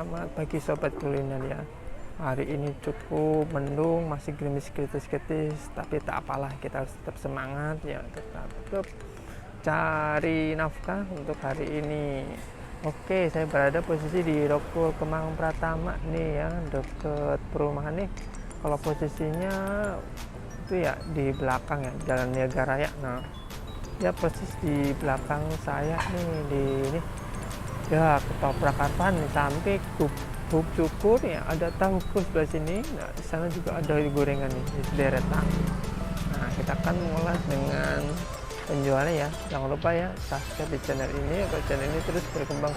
Selamat pagi sobat kuliner ya. Hari ini cukup mendung, masih gerimis kritis-kritis, tapi tak apalah, kita harus tetap semangat ya, tetap cari nafkah untuk hari ini. Oke, saya berada posisi di Rockpool Kemang Pratama nih ya, deket perumahan nih. Kalau posisinya itu ya di belakang ya, Jalan Niaga Raya. Nah, ya persis di belakang saya nih di ini. Ya, ketoprak apaan nih, sampai bubuk cukur ya, ada tahu kus sebelah sini. Nah, di sana juga ada gorengan nih di sederetan. Nah, kita akan mengulas dengan penjualnya ya. Jangan lupa ya, subscribe di channel ini agar channel ini terus berkembang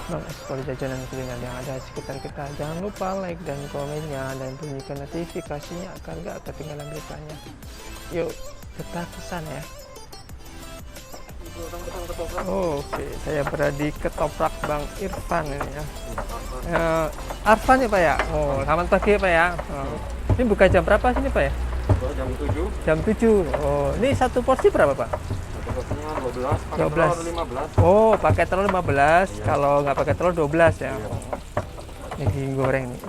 mengeksplor jajanan kuliner yang ada di sekitar kita. Jangan lupa like dan komennya dan bunyikan notifikasinya agar gak ketinggalan beritanya. Yuk, kita kesana ya. Oke, saya berada di ketoprak Bang Irfan ini ya. Arfan ya Pak ya? Oh, selamat pagi ya Pak ya. Oh. Ini buka jam berapa sini Pak ya? Jam 7. Jam 7. Oh, ini satu porsi berapa Pak? Satu porsinya 12, pakai 12. telur 15. Oh, pakai telur 15, Iya. kalau nggak pakai telur 12 ya. Iya. Ini digoreng nih.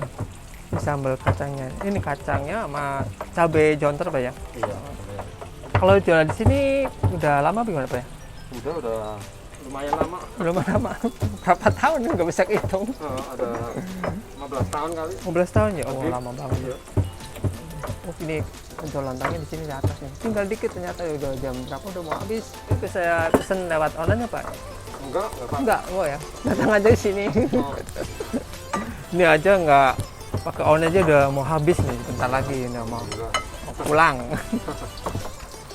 Ini sambal kacangnya. Ini kacangnya sama cabai jontor Pak ya? Iya. Kalau jualan di sini udah lama gimana Pak ya? Udah lumayan lama. Belum lama. Berapa tahun nggak bisa hitung? Ada 15 tahun kali. 15 tahun ya? Oh, Lebih. lama banget. Iya. Oh, ini penjual lontangnya di sini di atas nih. Tinggal dikit ternyata, udah jam berapa udah mau habis. Itu saya pesen lewat online ya Pak? Enggak Pak. Enggak, oh ya. Datang aja di sini. Oh. Ini aja nggak pakai online aja udah mau habis nih. Bentar lagi udah mau Enggak. pulang.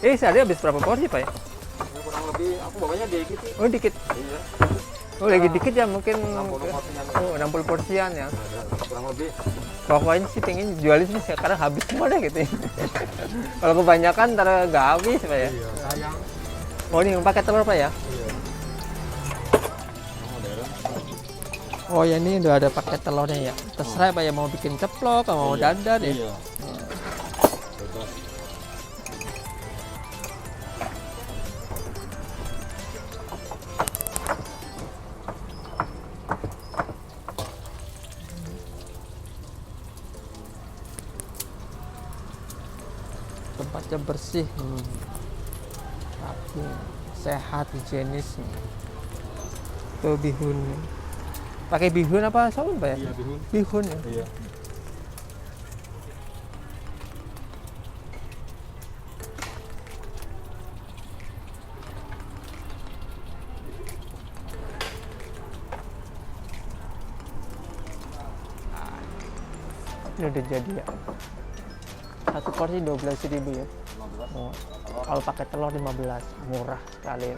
Sehari habis berapa porsi Pak ya? Ya, kurang lebih aku bawanya dikit sih. Oh dikit. Iya. Oh lagi dikit ya mungkin. 60 porsian. Oh 60 porsian ya. Ada kurang lebih. Pokoknya sih pengen jual di sini sekarang habis semua deh gitu. Kalau kebanyakan ntar nggak habis Pak ya. Iya, sayang. Oh ini pakai telur Pak ya? Iya. Modern. Oh ya, ini udah ada pakai telurnya ya. Terserah Pak ya, mau bikin ceplok, mau dadar ya. Iya. Bebas. Tempatnya bersih, rapi, sehat, higienis. Tuh bihun. Pakai bihun apa saus Pak ya? Iya, bihun. Bihun ya. Iya. Ini udah jadi ya. Satu porsi 12.000 ya. 15. Oh, kalau pakai telur 15, murah sekali.